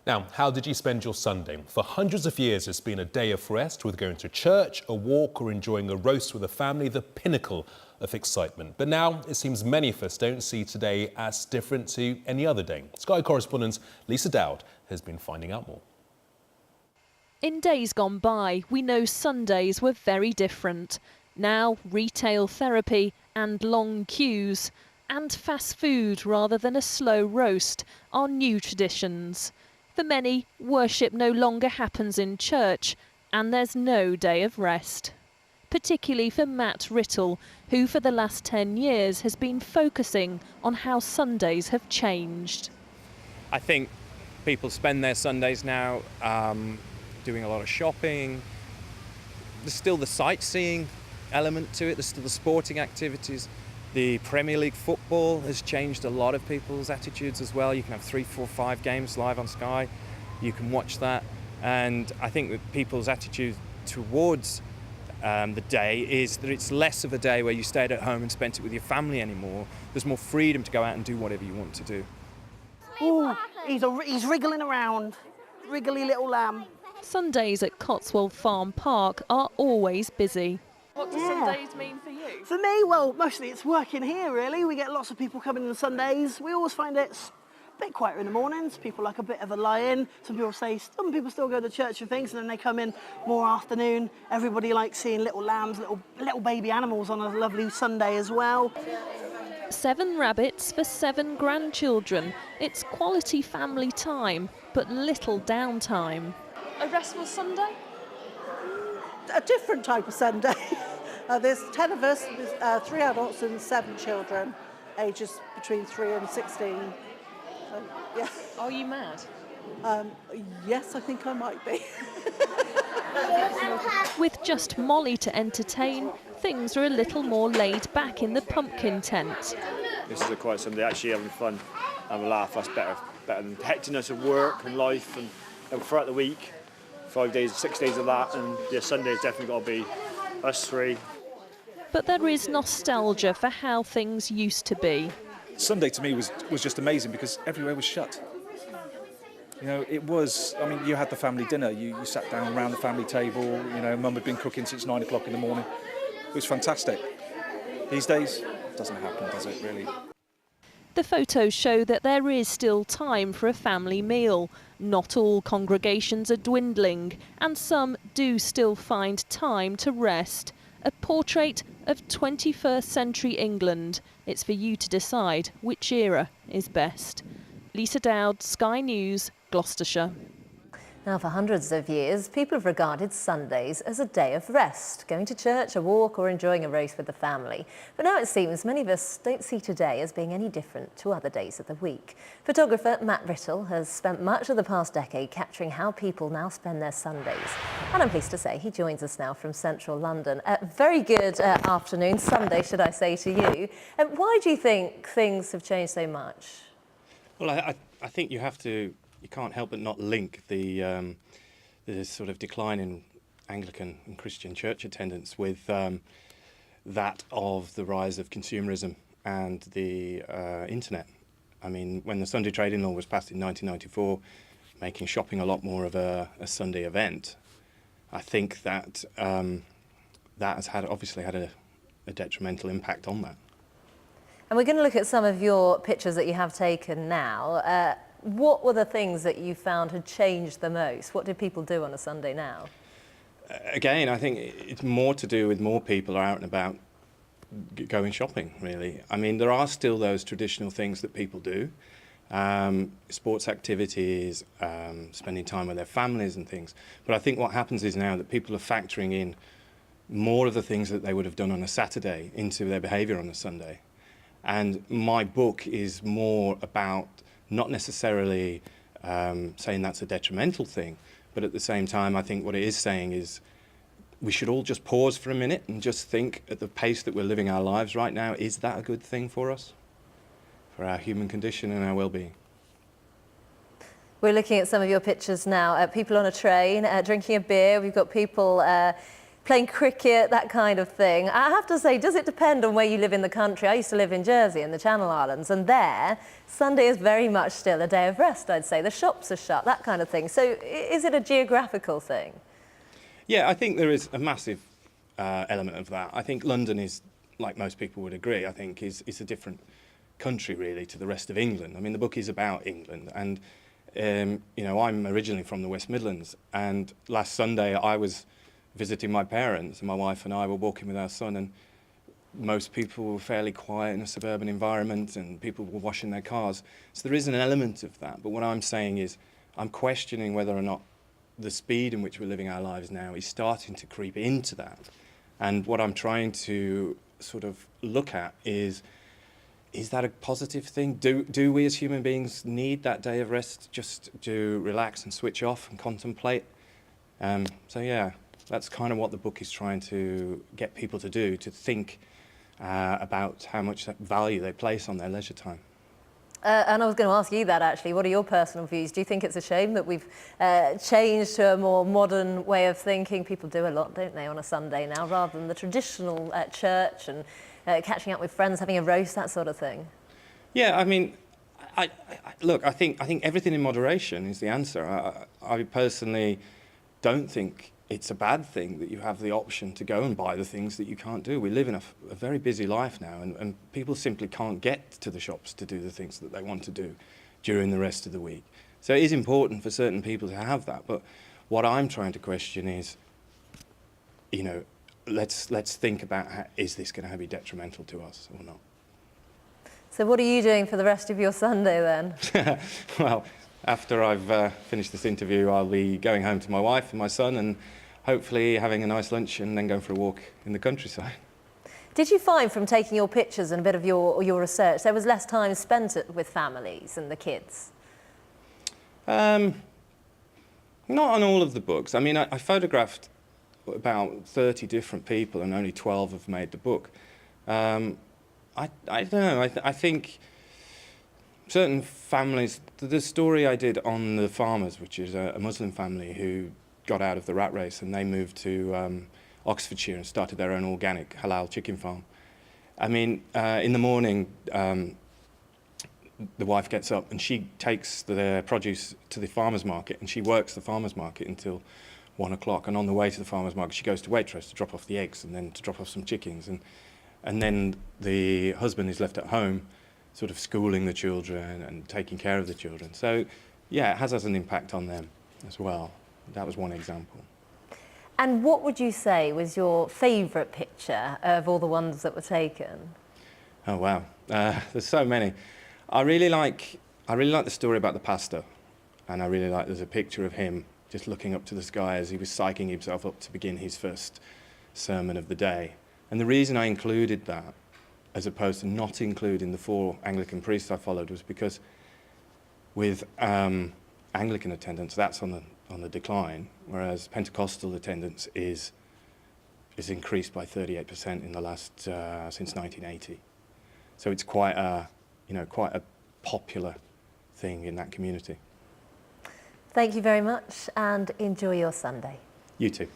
Now, how did you spend your Sunday? For hundreds of years, it's been a day of rest, with going to church, a walk or enjoying a roast with a family, the pinnacle of excitement. But now it seems many of us don't see today as different to any other day. Sky correspondent Lisa Dowd has been finding out more. In days gone by, we know Sundays were very different. Now, retail therapy and long queues and fast food rather than a slow roast are new traditions. For many, worship no longer happens in church and there's no day of rest. Particularly for Matt Writtle, who for the last 10 years has been focusing on how Sundays have changed. I think people spend their Sundays now doing a lot of shopping. There's still the sightseeing element to it, there's still the sporting activities. The Premier League football has changed a lot of people's attitudes as well. You can have 3, 4, 5 games live on Sky. You can watch that. And I think that people's attitude towards the day is that it's less of a day where you stayed at home and spent it with your family anymore. There's more freedom to go out and do whatever you want to do. Oh, he's wriggling around. Wriggly little lamb. Sundays at Cotswold Farm Park are always busy. What do Sundays mean for you? For me, well, mostly it's working here, really. We get lots of people coming on Sundays. We always find it's a bit quieter in the mornings. People like a bit of a lie-in. Some people still go to church and things, and then they come in more afternoon. Everybody likes seeing little lambs, little baby animals on a lovely Sunday as well. 7 rabbits for 7 grandchildren. It's quality family time, but little downtime. A restful Sunday? A different type of Sunday. There's 10 of us, 3 adults and 7 children, ages between 3 and 16. So, yeah. Are you mad? Yes, I think I might be. With just Molly to entertain, things are a little more laid back in the pumpkin tent. This is a quiet Sunday, actually having fun, having a laugh. That's better than the hecticness of work and life and throughout the week. 5 days, 6 days of that, and yeah, Sunday's definitely got to be us 3. But there is nostalgia for how things used to be. Sunday to me was just amazing because everywhere was shut. You know, it was, I mean, you had the family dinner, you sat down around the family table, you know, Mum had been cooking since 9 o'clock in the morning. It was fantastic. These days, it doesn't happen, does it, really? The photos show that there is still time for a family meal. Not all congregations are dwindling, and some do still find time to rest. A portrait of 21st century England. It's for you to decide which era is best. Lisa Dowd, Sky News, Gloucestershire. Now, for hundreds of years, people have regarded Sundays as a day of rest, going to church, a walk or enjoying a roast with the family. But now it seems many of us don't see today as being any different to other days of the week. Photographer Matt Writtle has spent much of the past decade capturing how people now spend their Sundays. And I'm pleased to say he joins us now from central London. Very good afternoon, Sunday, should I say to you. Why do you think things have changed so much? Well, I think you can't help but not link the sort of decline in Anglican and Christian church attendance with that of the rise of consumerism and the internet. I mean, when the Sunday Trading Law was passed in 1994, making shopping a lot more of a Sunday event, I think that that has obviously had a detrimental impact on that. And we're going to look at some of your pictures that you have taken now. What were the things that you found had changed the most? What did people do on a Sunday now? Again, I think it's more to do with more people are out and about going shopping, really. I mean, there are still those traditional things that people do. Sports activities, spending time with their families and things. But I think what happens is now that people are factoring in more of the things that they would have done on a Saturday into their behaviour on a Sunday. And my book is more about not necessarily saying that's a detrimental thing, but at the same time, I think what it is saying is we should all just pause for a minute and just think at the pace that we're living our lives right now, is that a good thing for us, for our human condition and our well-being? We're looking at some of your pictures now. People on a train, drinking a beer. We've got people playing cricket, that kind of thing. I have to say, does it depend on where you live in the country? I used to live in Jersey, in the Channel Islands, and there, Sunday is very much still a day of rest, I'd say. The shops are shut, that kind of thing. So is it a geographical thing? Yeah, I think there is a massive element of that. I think London is, like most people would agree, I think is a different country really to the rest of England. I mean, the book is about England, and you know, I'm originally from the West Midlands, and last Sunday I was visiting my parents, and my wife and I were walking with our son, and most people were fairly quiet in a suburban environment, and people were washing their cars. So there is an element of that, but what I'm saying is I'm questioning whether or not the speed in which we're living our lives now is starting to creep into that. And what I'm trying to sort of look at is that a positive thing? Do we as human beings need that day of rest just to relax and switch off and contemplate? So yeah, that's kind of what the book is trying to get people to do, to think about how much value they place on their leisure time. And I was going to ask you that actually. What are your personal views? Do you think it's a shame that we've changed to a more modern way of thinking? People do a lot, don't they, on a Sunday now, rather than the traditional church and catching up with friends, having a roast, that sort of thing? Yeah, I mean, look, I think everything in moderation is the answer. I personally don't think it's a bad thing that you have the option to go and buy the things that you can't do. We live in a very busy life now, and people simply can't get to the shops to do the things that they want to do during the rest of the week. So it is important for certain people to have that. But what I'm trying to question is, you know, let's think about is this going to be detrimental to us or not? So what are you doing for the rest of your Sunday then? Well, after I've finished this interview, I'll be going home to my wife and my son and hopefully having a nice lunch and then going for a walk in the countryside. Did you find from taking your pictures and a bit of your research, there was less time spent with families and the kids? Not on all of the books. I mean, I photographed about 30 different people and only 12 have made the book. I don't know, I think certain families, the story I did on the farmers, which is a Muslim family who got out of the rat race and they moved to Oxfordshire and started their own organic halal chicken farm. I mean, in the morning, the wife gets up and she takes the produce to the farmer's market and she works the farmer's market until 1 o'clock. And on the way to the farmer's market, she goes to Waitrose to drop off the eggs and then to drop off some chickens. And then the husband is left at home sort of schooling the children and taking care of the children. So, yeah, it has an impact on them as well. That was one example. And what would you say was your favourite picture of all the ones that were taken? Oh, wow. There's so many. I really like the story about the pastor, and I really like there's a picture of him just looking up to the sky as he was psyching himself up to begin his first sermon of the day. And the reason I included that, as opposed to not including the 4 Anglican priests I followed, was because with Anglican attendance, that's on the decline, whereas Pentecostal attendance is increased by 38% in the last since 1980. So it's quite a popular thing in that community. Thank you very much and enjoy your Sunday. You too.